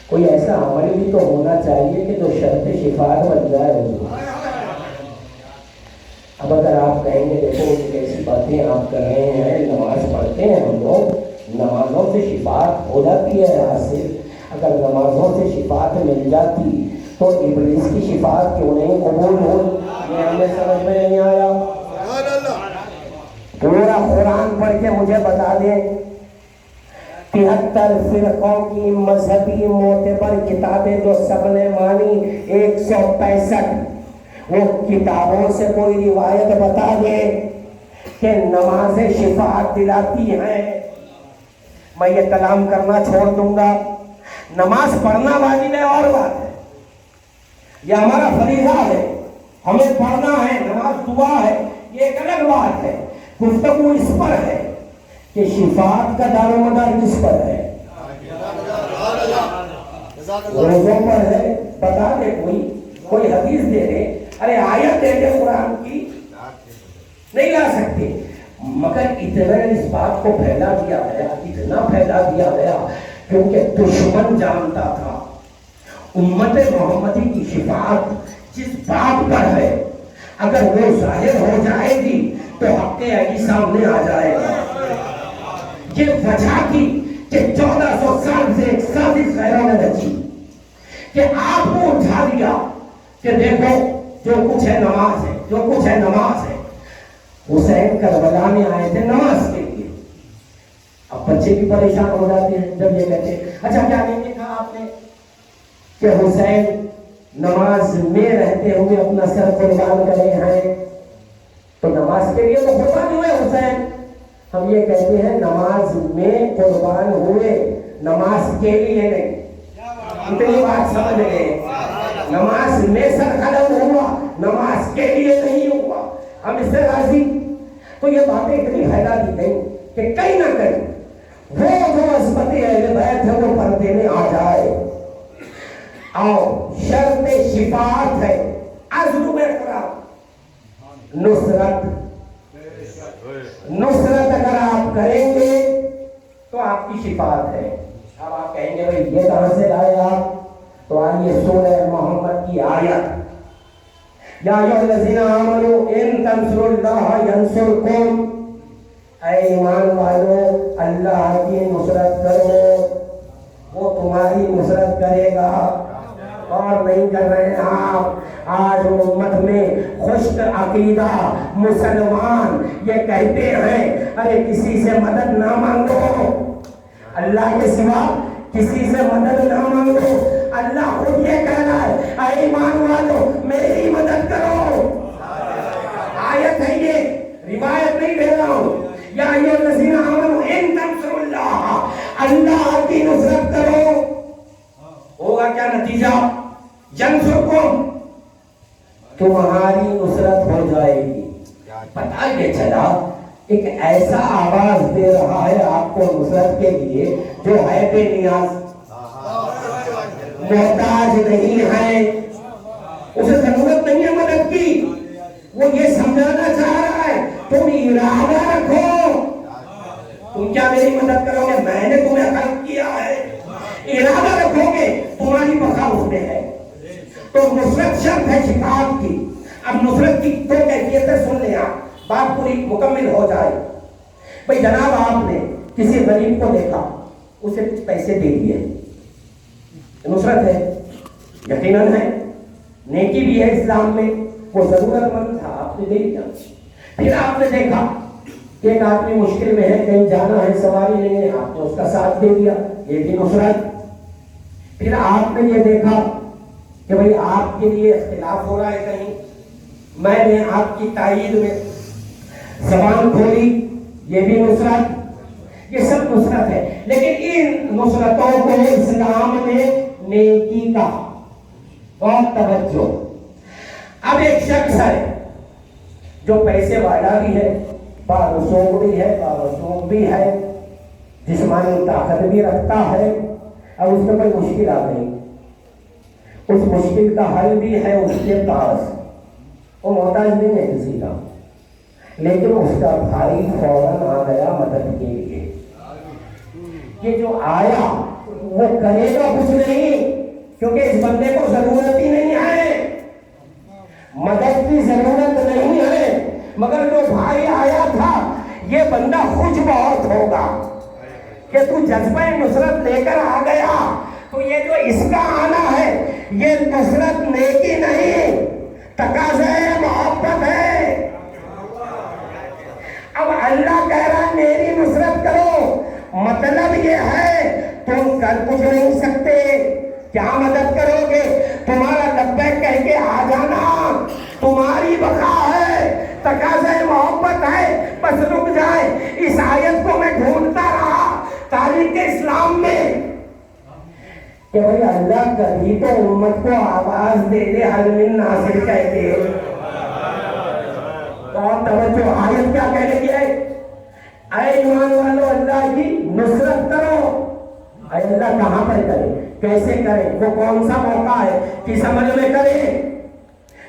کوئی ایسا عمل بھی تو ہونا چاہیے کہ جو شرط شفاعت بن جائے۔ اب اگر آپ کہیں گے دیکھو کیسی باتیں آپ کر رہے ہیں، نماز پڑھتے ہیں ہم لوگ، نمازوں سے شفاعت ہو جاتی ہے حاصل۔ اگر نمازوں سے شفاعت مل جاتی تو ابلیس کی شفاعت کیوں نہیں قبول ہوئی؟ یہ ہمیں سمجھ میں نہیں آیا۔ پورا قرآن پڑھ کے مجھے بتا دیں 73 فرقوں کی مذہبی معتبر کتابیں جو سب نے مانی 165، وہ کتابوں سے کوئی روایت بتا دے کہ نمازیں شفاعت دلاتی ہیں۔ میں یہ کلام کرنا چھوڑ دوں گا، نماز پڑھنا واجب ہے اور بات ہے، یہ ہمارا فریضہ ہے، ہمیں پڑھنا ہے، نماز دعا ہے، یہ ایک الگ بات ہے۔ گفتگو اس پر ہے کہ شفاعت کا دار و مدار کس پر ہے؟ روزوں پر ہے۔ بتا دے کوئی حدیث دے دے، ارے آیت دے دے قرآن کی، نہیں لا سکتے۔ مگر اتنا اس بات کو پھیلا دیا گیا، اتنا پھیلا دیا گیا کیونکہ دشمن جانتا تھا امت محمدی کی شفاعت جس بات پر ہے اگر وہ ظاہر ہو جائے گی تو حق علی سامنے آ جائے گا۔ یہ وجہ تھی کہ 1400 سال سے ایک سازش غیروں نے رچی کہ آپ کو اٹھا دیا کہ دیکھو جو کچھ ہے نماز ہے، جو کچھ ہے نماز ہے۔ حسین کربلا میں آئے تھے نماز کے لیے، اب بچے بھی پریشان ہو جاتے ہیں جب یہ کہتے ہیں اچھا کیا نہیں کہا آپ نے کہ حسین نماز میں رہتے ہوئے اپنا سر قربان کرے ہیں، تو نماز کے لیے تو قربان ہوئے حسین۔ ہم یہ کہتے ہیں نماز میں قربان ہوئے، نماز کے لیے نہیں۔ اتنی بات سمجھ گئے، نماز میں سر قلم ہوا، نماز کے لیے نہیں ہوا۔ ہم اس سے راضی؟ تو یہ باتیں اتنی پھیلا دی گئی کہ کہیں نہ کہیں وہ جو عصمت اہل بیت ہے وہ پردے میں آ جائے۔ اور شرط شفاعت ہے عزم اقرار، نصرت اگر آپ کریں گے تو آپ کی شفاعت ہے۔ اب آپ کہیں گے بھائی یہ کہاں سے لائے آپ؟ تو آئیے سورہ محمد کی آیت، یا ایھا الذین آمنوا ان تنصروا اللہ ینصرکم، اے ایمان والو اللہ کی نصرت کرو وہ تمہاری نصرت کرے گا۔ اور نہیں کر رہے ہیں آپ۔ آج امت میں خشک عقیدہ مسلمان یہ کہتے ہیں ارے کسی سے مدد نہ مانگو، اللہ کے سوا کسی سے مدد نہ مانگو، اللہ خود یہ کہہ رہا ہے اے ایمان والو میری مدد کرو۔ آیت ہے یہ، روایت نہیں دے رہا ہوں۔ یا ایھا الذین آمنوا ان تنصروا اللہ، اللہ کی نصرت کرو، ہوگا کیا نتیجہ؟ ینصرکم، تمہاری نصرت ہو جائے گی۔ پتہ یہ چلا ایک ایسا آواز دے رہا ہے آپ کو نصرت کے لیے جو ہے بے نیاز، محتاج نہیں ہے، اسے ضرورت نہیں ہے مدد کی. وہ یہ سمجھانا چاہ رہا ہے تم ارادہ رکھو. تم کیا میری مدد کرو گے؟ میں نے تمہیں خلق کیا ہے. ارادہ رکھو گے تمہاری بقا اس میں ہے. تو نصرت شرط ہے شفاعت کی. اب نصرت کی دو کیفیتیں سن لیں آپ، بات پوری مکمل ہو جائے. بھئی جناب آپ نے کسی غریب کو دیکھا، اسے کچھ پیسے دے دیے، نصرت ہے، یقیناً ہے، نیکی بھی ہے اسلام میں. وہ ضرورت مند تھا، آپ نے دے دیا. پھر آپ نے دیکھا کہ ایک آدمی مشکل میں ہے، کہیں جانا ہے، سواری نہیں ہے، آپ نے اس کا ساتھ دے دیا، یہ بھی نصرت. پھر آپ نے یہ دیکھا کہ بھئی آپ کے لیے اختلاف ہو رہا ہے کہیں، میں نے آپ کی تائید میں زبان کھولی، یہ بھی نصرت. یہ سب نصرت ہے. لیکن ان نصرتوں کو اسلام نے نیکی کا بہت توجہ. اب ایک شخص ہے جو پیسے والا بھی ہے، بارسوخ بھی ہے، بارسوخ بھی ہے، جسمانی طاقت بھی رکھتا ہے. اب اس میں کوئی مشکل آ گئی، اس مشکل کا حل بھی ہے اس کے پاس. وہ محتاج نہیں ہے کسی کا، لیکن اس کا بھائی فوراً آ گیا مدد کے لیے. یہ جو آیا وہ کرے گا کچھ نہیں، کیونکہ اس بندے کو ضرورت ہی نہیں ہے، مدد کی ضرورت نہیں ہے. مگر جو بھائی آیا تھا یہ بندہ خوش بہت ہوگا کہ تو جذبہ نصرت لے کر آ گیا. تو یہ جو اس کا آنا ہے یہ نصرت نیکی نہیں، تقاضا محبت ہے. اب اللہ کہہ رہا ہے میری نصرت کرو، مطلب یہ ہے تم کر کچھ نہیں سکتے. کیا مدد کرو گے؟ تمہارا لبیک کہہ کے آ جانا تمہاری بقا ہے، تقاضا محبت ہے. بس رک جائے. اس آیت کو میں ڈھونڈتا رہا تاریخ اسلام میں کہ بھئی اللہ کبھی تو امت کو آواز دے دے حل من ناصر کہہ کے. اور توجہ، آیت کیا کہنے کی ہے؟ اے ایمان والو اللہ کی نصرت کرو. اے اللہ کہاں پر کرے، کیسے کرے، وہ کون سا موقع ہے، کس عمل میں کرے؟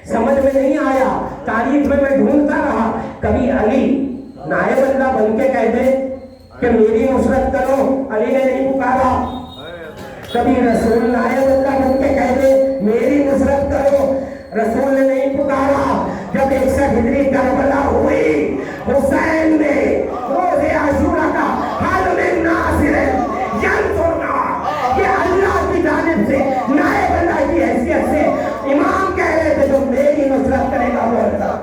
سمجھ میں نہیں آیا. تاریخ میں ڈھونڈتا رہا. کبھی علی نائب اللہ بن کے کہہ دے کہ میری نصرت کرو، علی نے نہیں پکارا. کبھی رسول نائب اللہ بن کے کہہ دے میری نصرت کرو، رسول نے نہیں پکارا. جب 61 ہجری کربلا ہوئی، حسین نے روز عاشورہ کا حل من ناصر ینصرنا، یہ اللہ کی جانب سے نائب اللہ کی حیثیت سے امام کہہ رہے تھے جو میری نصرت کرے گا وہ اللہ.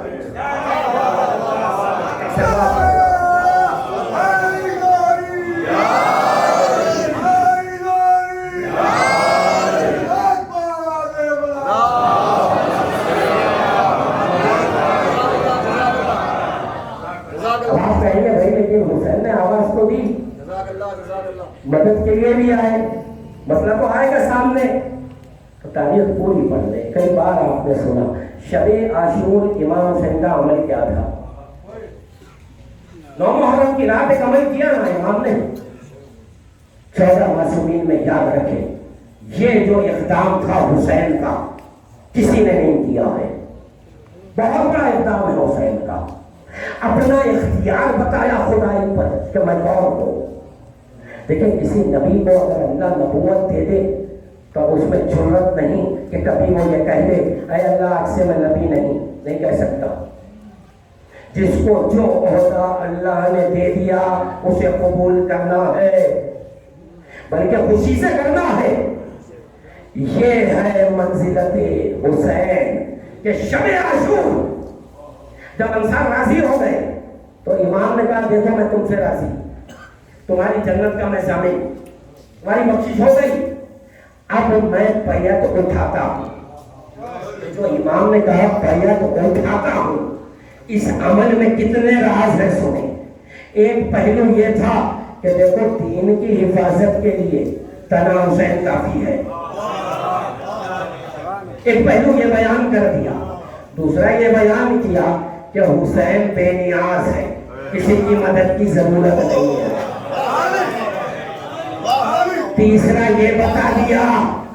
حسین نے آواز تو دی، مدد کے لیے بھی آئے، مسئلہ تو آئے گا سامنے. تو تاریخ پوری پڑھ لیں. کئی بار آپ نے سنا شب عاشور امام حسین کا عمل کیا تھا. 9 محرم کی رات ایک عمل کیا نا امام نے. 14 معصومین میں یاد رکھیں یہ جو اقدام تھا حسین کا کسی نے نہیں کیا ہے. بہت بڑا اقدام ہے حسین کا. اپنا اختیار بتایا خدائی پر کہ میں کون ہوں. لیکن کسی نبی کو اگر اللہ نبوت دے دے تو اس میں جرت نہیں کہ کبھی وہ یہ کہہ دے اے اللہ آج سے میں نبی نہیں کہہ سکتا. جس کو جو عہدہ اللہ نے دے دیا اسے قبول کرنا ہے، بلکہ خوشی سے کرنا ہے. یہ ہے منزلت حسین کہ شب عاشور جب انصار راضی ہو گئے تو امام نے کہا دیکھو میں تم سے راضی، تمہاری جنت کا میں ضامن، تمہاری بخشش ہو گئی، اب میں بیعت اٹھاتا ہوں. جو امام نے کہا بیعت اٹھاتا ہوں، اس عمل میں کتنے راز ہیں سنیں. ایک پہلو یہ تھا کہ دیکھو دین کی حفاظت کے لیے تنا حسین کافی ہے. ایک پہلو یہ بیان کر دیا. دوسرا یہ بیان کیا کہ حسین بے نیاز ہے، کسی کی مدد کی ضرورت نہیں ہے۔ تیسرا یہ بتا دیا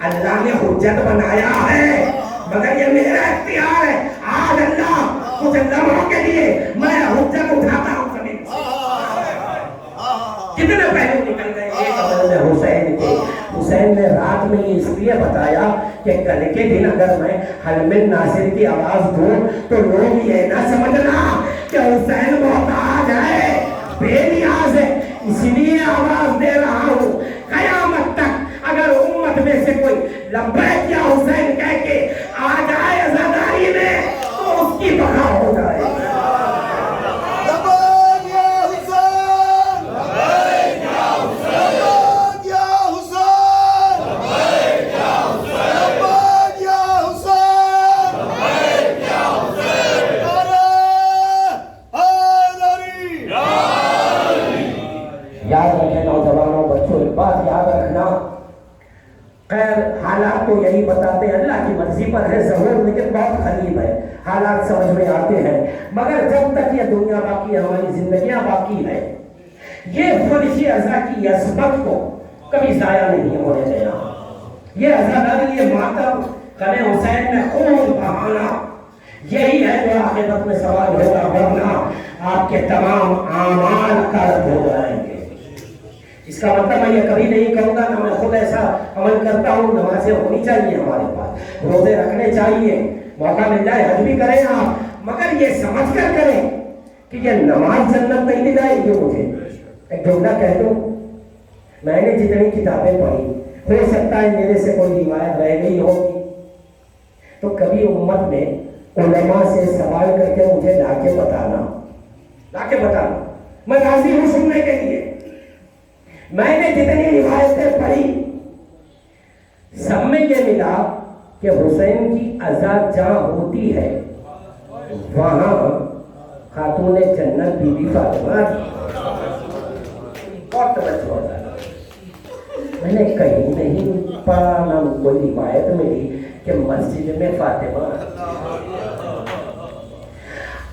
اللہ نے حجت بنایا ہے مگر یہ میرا اختیار ہے۔ آج اللہ کچھ لمحوں کے لیے میں حجت اٹھاتا ہوں زمین سے۔ کتنے پہلو نکل گئے ایک عمل حسین کے۔ حسین نے رات میں یہ اس لیے بتایا کہ کل کے دن اگر میں حلم ناصر کی آواز دوں تو لوگ یہ نہ سمجھنا کہ حسین محتاج ہے، بے نیاز ہے، اس لیے آواز دے رہا ہوں۔ قیامت تک اگر امت میں سے کوئی لبیک یا حسین کہہ کے آ جائے عزاداری میں تو اس کی بقا ہو جائے۔ یاد رکھیں نوجوانوں، بچوں، ایک بات یاد رکھنا، خیر حالات تو یہی بتاتے ہیں اللہ کی مرضی پر ہے ظہور، لیکن بہت قریب ہے، حالات سمجھ میں آتے ہیں، مگر جب تک یہ دنیا باقی ہے، ہماری زندگیاں باقی ہے، یہ فرشی اعضاء کی عصمت کو کبھی ضائع نہیں ہونے دینا۔ یہ عزاداری، یہ ماتم، قلعہ حسین میں خون بہانا، یہی ہے جو آخرت میں سوال ہوگا، ورنہ آپ کے تمام اعمال غلط ہو جائیں گے۔ اس کا مطلب میں یہ کبھی نہیں کہوں گا، نہ میں خود ایسا عمل کرتا ہوں، نمازیں ہونی چاہیے ہمارے پاس، روزے رکھنے چاہیے، موقع مل جائے حج بھی کریں آپ، مگر یہ سمجھ کر کریں کہ یہ نماز جنت نہیں دلائے گی مجھے۔ ایک جملہ کہہ دوں، میں نے جتنی کتابیں پڑھی، ہو سکتا ہے میرے سے کوئی روایت رہ گئی ہوگی، تو کبھی امت میں علماء سے سوال کر کے مجھے لا کے بتانا، میں راضی ہوں سننے کے لیے۔ میں نے جتنی روایتیں پڑھی سب میں یہ ملا کہ حسین کی عزا جہاں ہوتی ہے وہاں خاتون جنت بی بی فاطمہ بہت توجہ ہوتا ہے۔ میں نے کہیں نہیں پڑھا، نہ کوئی روایت ملی کہ مسجد میں فاطمہ۔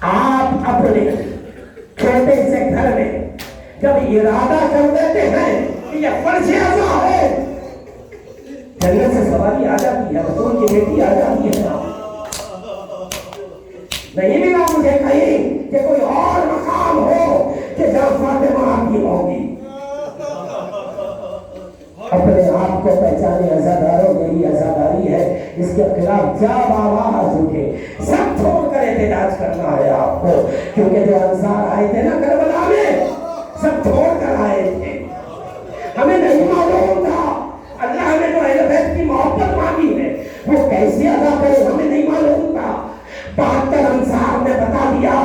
آپ اپنے چھوٹے سے گھر میں جب ارادہ کر دیتے ہیں کہ یہ فرض اعضاء ہے، جنت سے سواری آ جاتی ہے، رسول کی بیٹی آ جاتی ہے۔ نہیں ملا مجھے کہیں کہ کوئی اور مقام ہو کہ جہاں فاطمہ آتی ہوگی۔ اپنے آپ کو پہچانے عزاداروں، یہی عزاداری ہے، اس کے خلاف جب آواز اٹھے سب چھوڑ کر احتجاج کرنا ہے آپ کو، کیونکہ جو انصار آئے تھے نا کربلا میں سب چھوڑ کر آئے تھے، ہمیں نہیں معلوم تھا اللہ نے جو اہل بیت کی محبت مانگی ہے وہ کیسے ادا کرے، ہمیں نہیں معلوم تھا۔ 72 انصار نے بتا دیا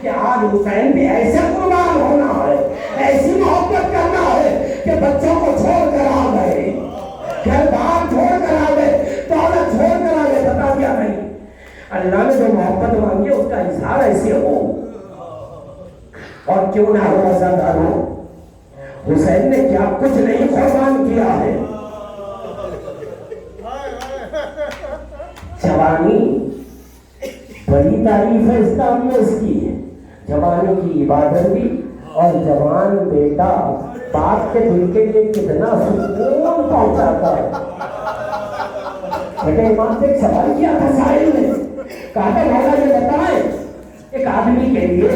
کہ آج حسین بھی ایسے قربان ہونا ہے، ایسی محبت کرنا ہے کہ بچوں کو چھوڑ کر آ گئے، گھر بار چھوڑ کر آ گئے، دولت چھوڑ کر آ گئے۔ بتا دیا نہیں، اللہ نے جو محبت مانگی اس کا اظہار ایسے ہو، اور کیوں نہ ہو عزاداروں، حسین نے کیا کچھ نہیں قربان کیا ہے۔ جوانی بڑی تعریف ہے اسلام میں اس کی، جوانی کی عبادت بھی، اور جوان بیٹا باپ کے دل کے لیے کتنا سکون پہنچاتا ہے۔ بیٹے امام سے ایک سوال کیا تھا سائل نے، کہا تھا مولا یہ بتائیں ایک آدمی کے لیے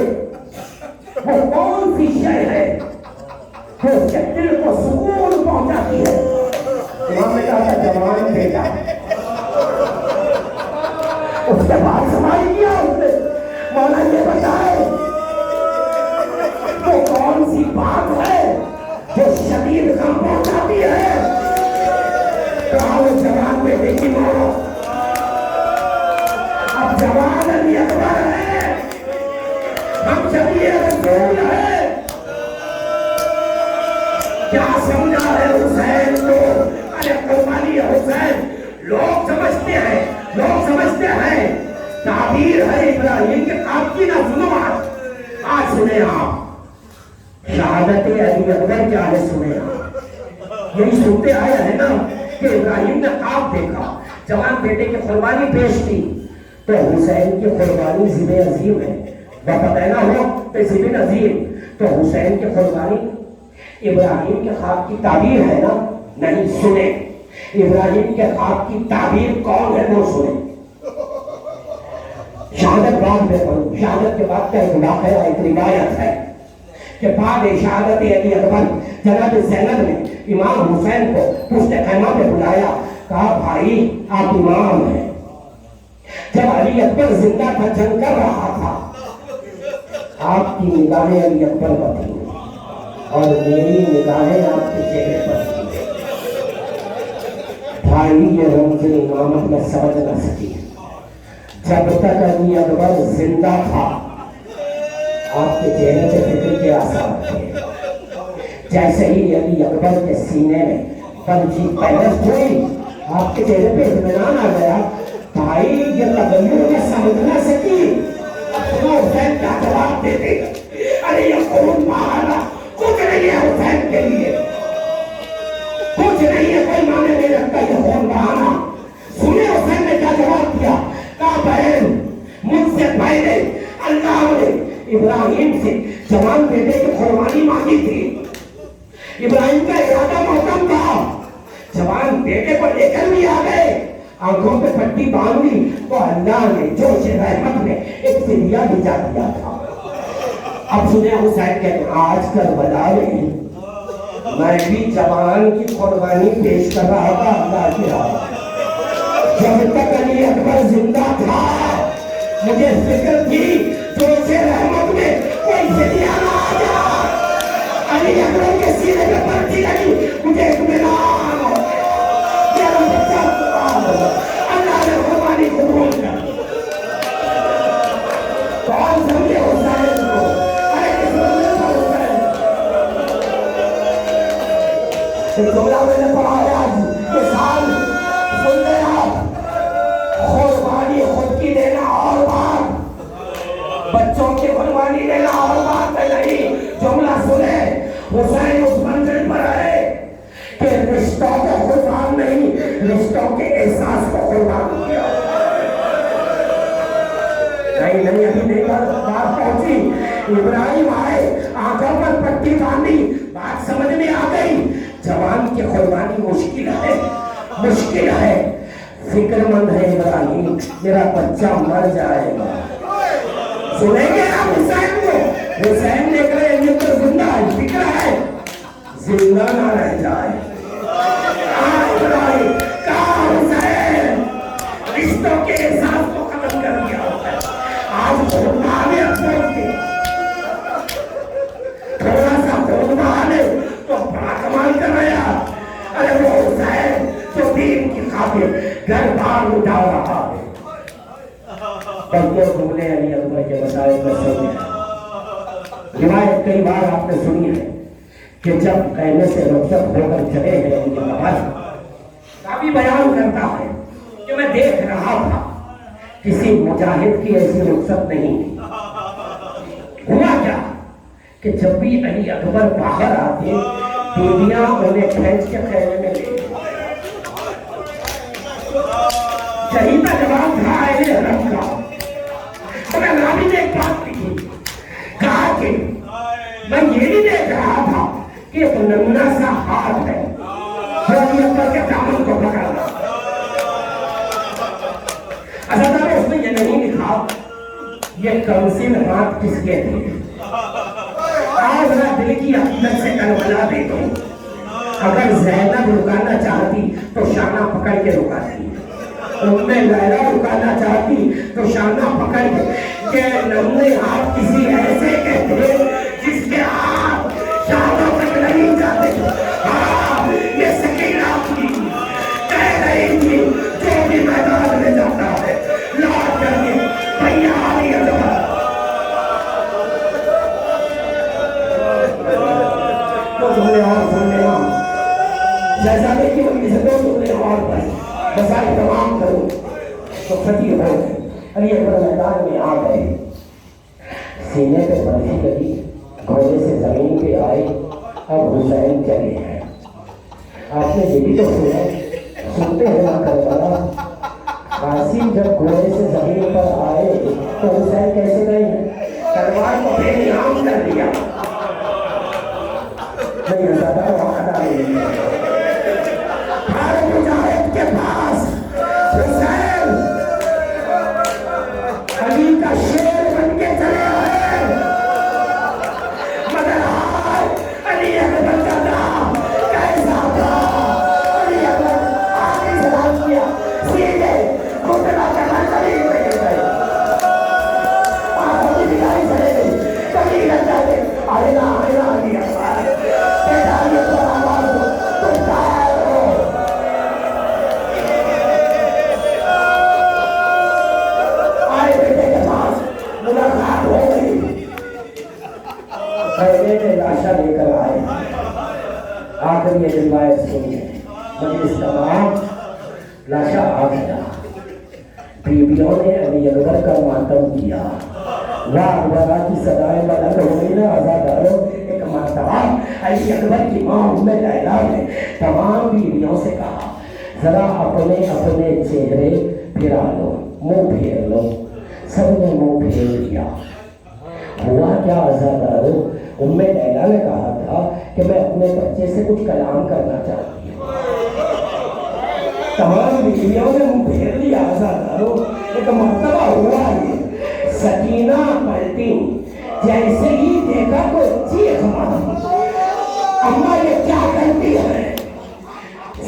وہ کون سی شے ہے جو اس کے دل کو سکون پہنچاتی ہے؟ امام نے کہا تھا جوان بیٹا۔ اس کے بعد سوال کیا اس نے، مولا یہ بتائے وہ کون سی بات ہے جو شدید غم پہنچاتی ہے؟ کہا وہ جوان بیٹے کی موت۔ اب جوان علی اکبر ہے، ہم شبیہ رسول ہے، کیا سمجھا ہے حسین کو؟ ارے قربانی حسین لوگ سمجھتے ہیں تعبیر ہے ابراہیم کے آپ کی نہ ظلمات۔ آج سنیں آپ شہادت علی اکبر کیا ہے، سنیں آپ، یہی سنتے آئے ہیں نا کہ ابراہیم نے خواب دیکھا، جوان بیٹے کی قربانی پیش کی، تو حسین کی قربانی ذبح عظیم ہے، وفتحنا ہو بِذِبْنٍ عَظِيمٍ. تو حسین کی قربانی ابراہیم کے خواب کی تعبیر ہے نا؟ نہیں سنیں. ابراہیم کے خواب کی تعبیر کون ہے وہ سنیں. شہادت بعد میں پڑھوں. شہادت کے بعد کا ایک واقعہ ایک روایت ہے کہ بعد شہادت علی اکبر جناب زینب نے امام حسین کو پشت خیمہ میں بلایا. کہا بھائی آپ امام ہیں. جب علی اکبر زندہ تھا جنگ کر رہا تھا آپ کی نگاہیں علی اکبر پر تھیں اور میری نگاہیں آپ کے چہرے پر تھیں. بھائی یہ رمز امامت میں سمجھ نہ سکی. جب تک علی اکبر زندہ تھا آپ کے چہرے پہ فکر کے آثار تھے. جیسے ہی علی اکبر کے سینے میں پنجی پیوست ہوئی آپ کے چہرے پہ اطمینان آ گیا. بھائی یہ تغیر میں سمجھ نہ سکی. اپنا حسین کیا جواب دیتے؟ ارے یہ خون بہانا کچھ نہیں ہے حسین کے لیے, کچھ نہیں ہے, کوئی معنی نہیں رکھتا یہ خون بہانا. سنے حسین نے کیا جواب دیا؟ کہا بہن مجھ سے پہلے اللہ نے ابراہیم سے جوان بیٹے کی قربانی مانگی تھی. ابراہیم کا ارادہ محکم تھا. جوان بیٹے کو لے کر بھی آ گئے, آنکھوں پہ پٹی باندھ لی تو اللہ نے جوش رحمت میں ایک فدیہ بھیجا دیا تھا. اب سنیں حسین کہتے ہیں آج کربلا میں میں بھی جوان کی قربانی پیش کر رہا تھا اللہ کی راہ. جب تک علی اکبر زندہ تھا مجھے فکر تھی جوش رحمت میں کوئی فدیہ نہ آ جا. علی اکبر کے سینے میں پرچی لگی مجھے اطمینان ہو میرا بچہ اللہ نے قربانی قبول کر. کون سمجھے حسین کو؟ ارے کس بندے کا حسین؟ ایک جملہ میں نے پڑھا ہے آج یہ سال سن لیں آپ. قربانی خود کی دینا اور بات, بچوں کی قربانی دینا اور بات ہے نہیں. جملہ سنیں حسین اس منزل پر ہے کہ رشتوں کو قربان نہیں رشتوں کے احساس کو قربان کیا. نہیں ابھی نہیں بات پہنچی. ابراہیم آئے آنکھوں پر پٹی باندھی بات سمجھ میں آ گئی. جوان کی قربانی مشکل ہے. فکر مند ہے ابراہیم میرا بچہ مر جائے گا. سنیں گے آپ حسین کو؟ حسین نے کہا یہ تو زندہ ہے, فکر ہے زندہ نہ رہ جائے. کہا حسین رشتوں کے احساس کو ختم کر دیا. آج قربانی اپنے کے تھوڑا سا قربانی تو بڑا کمال کر رہا. ارے وہ حسین جو دین کی خاطر گھر بار اٹھا رہا ہے. بلکہ جملے علی اکبر کے مسائل میں سنیں. روایت کئی بار آپ نے سنی ہے کہ جب خیمے سے رخصت ہو کر چلے ہیں ان کے باہر کافی بیان کرتا ہے کہ میں دیکھ رہا تھا کسی مجاہد کی ایسی رخصت نہیں تھی. ہوا کیا کہ جب بھی علی اکبر باہر آتے بیویاں انہیں کھینچ کے خیمے میں لے شہیدہ جواب تھا اہل حرم کا. مگر نبی نے ایک بات لکھی, کہا کہ میں یہ نہیں دیکھ رہا تھا کہ ایک ننھا سا ہاتھ ہے جو علی اکبر کے دامن کو پکڑ رہا. اصل اس نے یہ نہیں لکھا یہ کمسن ہاتھ کس کے تھے. آج ذرا دل کی عقیدت سے کربلا دے دو. اگر زینب رکانا چاہتی تو شانہ پکڑ کے رکاتی, ام لیلا رکانا چاہتی تو شانہ پکڑ کے ننھے ہاتھ کسی ایسے کے تھے جس کے ہاتھ شانہ تک نہیں جاتے. ہاں یہ سکینہ کی کہہ رہی تھی جو بھی میدان میں جاتا ہے لوٹ کر کے بھیا علی اکبر. تو تمہیں اور سننے جیسا دیکھیں ان کی سے دو تمہیں اور پڑھی بسائی تمام کرو تو خطی ہو گئے. علی اکبر میدان میں آ گئے, سینے پہ برفی کری, گھوڑے سے زمین پہ آئے. اب حسین چلے ہیں. آپ نے یہ بھی تو سنتے ہیں نا کربلا قاسم جب گھوڑے سے زمین پر آئے تو حسین کیسے گئے ہیں؟ تلوار کو بے نیام کر دیا. نہیں زیادہ وقت آئی ہر مجاہد کے پاس حسین علی کا شیر بن کے چلے آئے مگر علی اکبر کا نام کیسا تھا. علی اکبر آگے سلام کیا سیدھے گھٹنا کرنا قریب میں گر گئے. آنکھوں کی دکھائی چلے گئی کبھی لگ جاتے آئینہ آئینہ علی اکبر بیٹا علی اکبر آواز ہو تم تیار ہو. آئے بیٹے کے پاس ملاقات ہو گئی. بیٹے لاشا لے کر آئے آ کر یہ روایت سنی مجلس تمام لاشا آ گیا. بیویوں نے علی اکبر کا ماتم کیا. واہ واہ کی صدائیں بلند ہوئی نا عزادارو. ایک مرتبہ علی اکبر کی ماں ام لیلا نے تمام بیویوں سے کہا ذرا اپنے اپنے چہرے پھرا لو منہ پھیر لو. سب نے منہ پھیر لیا. ہوا کیا عزادارو ام لیلا نے کہا تھا کہ میں اپنے بچے سے کچھ کلام کرنا چاہتی ہوں. تمام بیویوں نے منہ پھیر لیا. عزادارو ایک مرتبہ ہوا یہ سکینہ پلٹی جیسے ہی دیکھا کوئی چیخ ماری. اماں یہ کیا کرتی ہے؟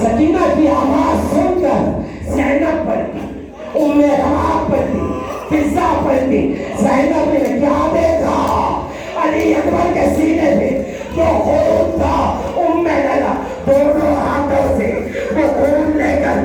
سکینہ کی آواز سن کر زینب پلٹی ام رحاب پلٹی فضا پلٹی. زینب نے کیا دیکھا؟ علی اکبر کے سینے پہ جو خون تھا ام لیلا دونوں ہاتھوں سے وہ خون لے کر